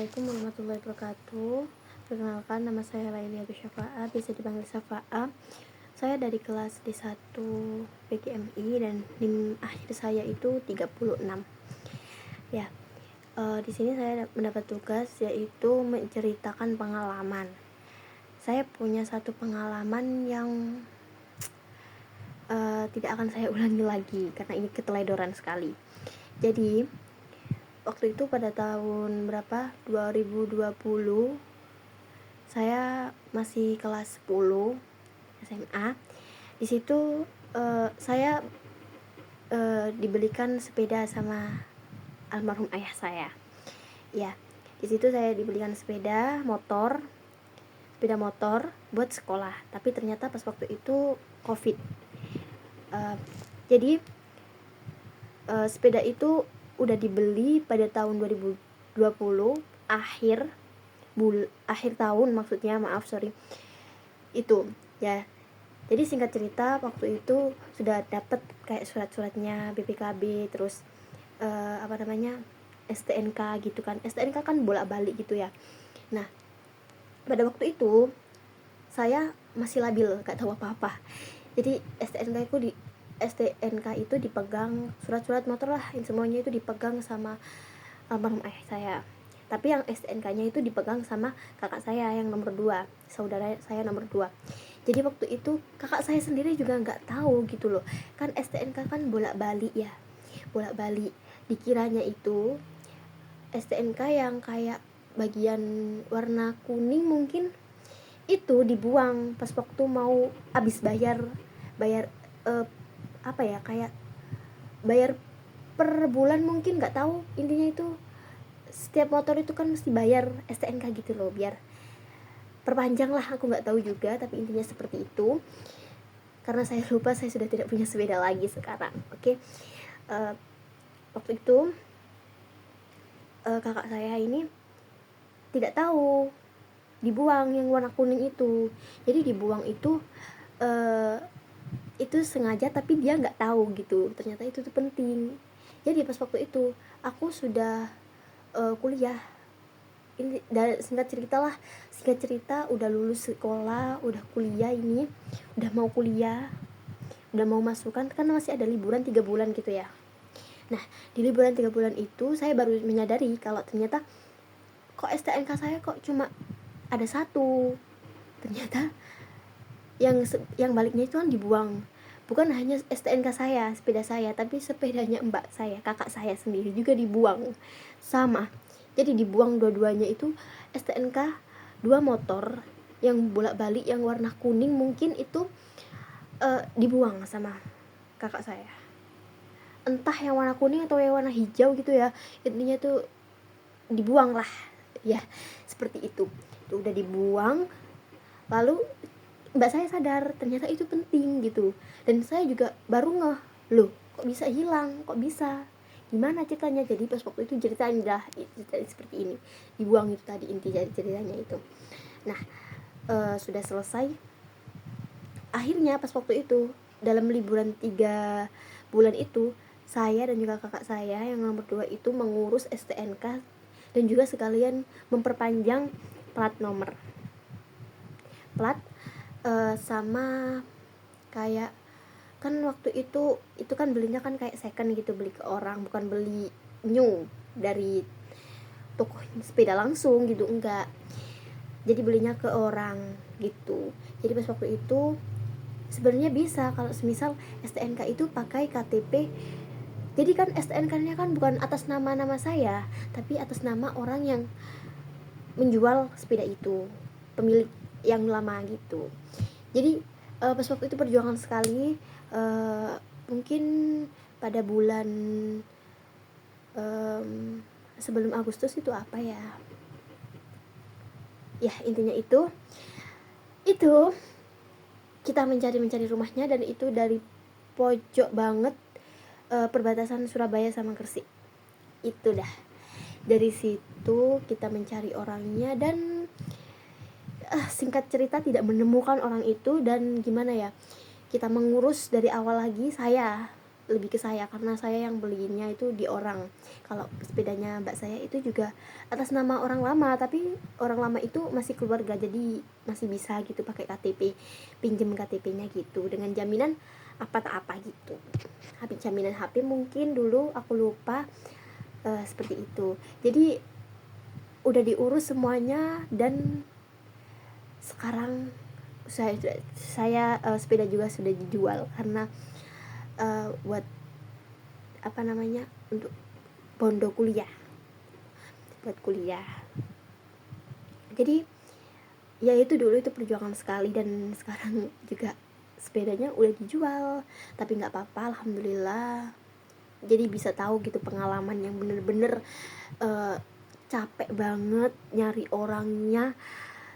Assalamualaikum warahmatullahi wabarakatuh. Perkenalkan, nama saya Laili Agus Syafa'a, bisa dipanggil Syafa'a. Saya dari kelas D1 PGMI dan NIM akhir saya itu 36. Ya, di sini saya mendapat tugas yaitu menceritakan pengalaman. Saya punya satu pengalaman yang tidak akan saya ulangi lagi karena ini keteledoran sekali. Jadi waktu itu pada tahun berapa? 2020 saya masih kelas 10 SMA. Di situ saya dibelikan sepeda sama almarhum ayah saya. Ya, di situ saya dibelikan sepeda motor buat sekolah. Tapi ternyata pas waktu itu COVID. Jadi sepeda itu udah dibeli pada tahun 2020 akhir tahun, maksudnya itu ya. Jadi singkat cerita, waktu itu sudah dapat kayak surat-suratnya BPKB, terus STNK gitu kan. STNK kan bolak-balik gitu ya. Nah, pada waktu itu saya masih labil, gak tahu apa-apa. Jadi STNK itu dipegang, surat-surat motor lah, semuanya itu dipegang sama almarhum ayah saya. Tapi yang STNK-nya itu dipegang sama kakak saya yang nomor 2, saudara saya nomor 2. Jadi waktu itu kakak saya sendiri juga nggak tahu gitu loh. Kan STNK kan bolak-balik ya. Bolak-balik. Dikiranya itu STNK yang kayak bagian warna kuning mungkin itu dibuang pas waktu mau habis bayar kayak bayar per bulan mungkin, nggak tahu. Intinya itu setiap motor itu kan mesti bayar STNK gitu loh, biar perpanjang lah, aku nggak tahu juga, tapi intinya seperti itu. Karena saya lupa, saya sudah tidak punya sepeda lagi sekarang. Oke. Waktu itu kakak saya ini tidak tahu dibuang yang warna kuning itu. Jadi dibuang itu sengaja, tapi dia nggak tahu gitu. Ternyata itu tuh penting. Jadi pas waktu itu aku sudah kuliah. Ini singkat cerita udah lulus sekolah, udah kuliah, ini udah mau kuliah, udah mau masukan, kan masih ada liburan 3 bulan gitu ya. Nah, di liburan 3 bulan itu saya baru menyadari kalau ternyata kok STNK saya kok cuma ada satu. Ternyata yang baliknya itu kan dibuang. Bukan hanya STNK saya, sepeda saya, tapi sepedanya mbak saya, kakak saya sendiri juga dibuang. Sama. Jadi dibuang dua-duanya itu. STNK 2 motor yang bolak-balik yang warna kuning mungkin itu dibuang sama kakak saya. Entah yang warna kuning atau yang warna hijau gitu ya. Intinya tuh dibuang lah. Ya, seperti itu. Itu udah dibuang. Lalu mbak saya sadar ternyata itu penting gitu. Dan saya juga baru ngeh, loh kok bisa hilang, kok bisa, gimana ceritanya. Jadi pas waktu itu ceritanya seperti ini, dibuang itu tadi inti dari ceritanya itu. Nah, sudah selesai. Akhirnya pas waktu itu dalam liburan 3 bulan itu, saya dan juga kakak saya yang nomor 2 itu mengurus STNK dan juga sekalian memperpanjang plat nomor. Sama kayak kan waktu itu kan belinya kan kayak second gitu, beli ke orang, bukan beli new dari toko sepeda langsung gitu, enggak. Jadi belinya ke orang gitu. Jadi pas waktu itu sebenarnya bisa kalau semisal STNK itu pakai KTP. Jadi kan STNK-nya kan bukan atas nama saya, tapi atas nama orang yang menjual sepeda itu, pemilik yang lama gitu. Jadi pas waktu itu perjuangan sekali. Mungkin pada bulan sebelum Agustus itu apa ya, intinya itu kita mencari rumahnya, dan itu dari pojok banget, perbatasan Surabaya sama Gresik. Itu dah, dari situ kita mencari orangnya, dan singkat cerita tidak menemukan orang itu. Dan gimana ya, kita mengurus dari awal lagi. Saya lebih ke saya, karena saya yang beliinnya itu di orang. Kalau sepedanya mbak saya itu juga atas nama orang lama, tapi orang lama itu masih keluarga, jadi masih bisa gitu pakai KTP, pinjem KTP-nya gitu dengan jaminan apa tak apa gitu. Habis jaminan HP mungkin dulu aku lupa, seperti itu. Jadi udah diurus semuanya, dan sekarang saya sepeda juga sudah dijual karena buat apa namanya, untuk bondo kuliah, buat kuliah. Jadi ya itu dulu itu perjuangan sekali, dan sekarang juga sepedanya udah dijual, tapi nggak apa-apa, alhamdulillah. Jadi bisa tahu gitu pengalaman yang bener-bener capek banget nyari orangnya,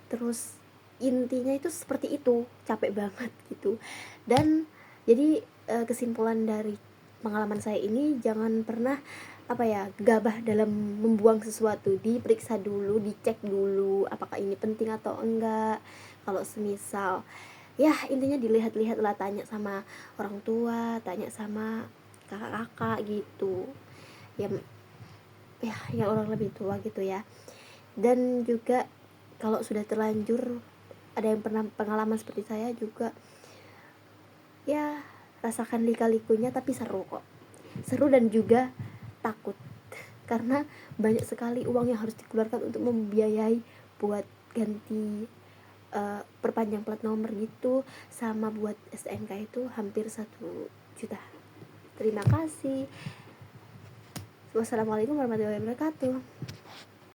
terus intinya itu seperti itu, capek banget gitu. Dan jadi kesimpulan dari pengalaman saya ini, jangan pernah apa ya, gabah dalam membuang sesuatu, diperiksa dulu, dicek dulu apakah ini penting atau enggak. Kalau semisal ya intinya dilihat-lihat lah, tanya sama orang tua, tanya sama kakak-kakak gitu ya, yang orang lebih tua gitu ya. Dan juga kalau sudah terlanjur ada yang pernah pengalaman seperti saya juga, ya rasakan lika-likunya, tapi seru kok, seru dan juga takut karena banyak sekali uang yang harus dikeluarkan untuk membiayai buat ganti perpanjang plat nomor gitu, sama buat STNK itu hampir 1 juta. Terima kasih. Wassalamualaikum warahmatullahi wabarakatuh.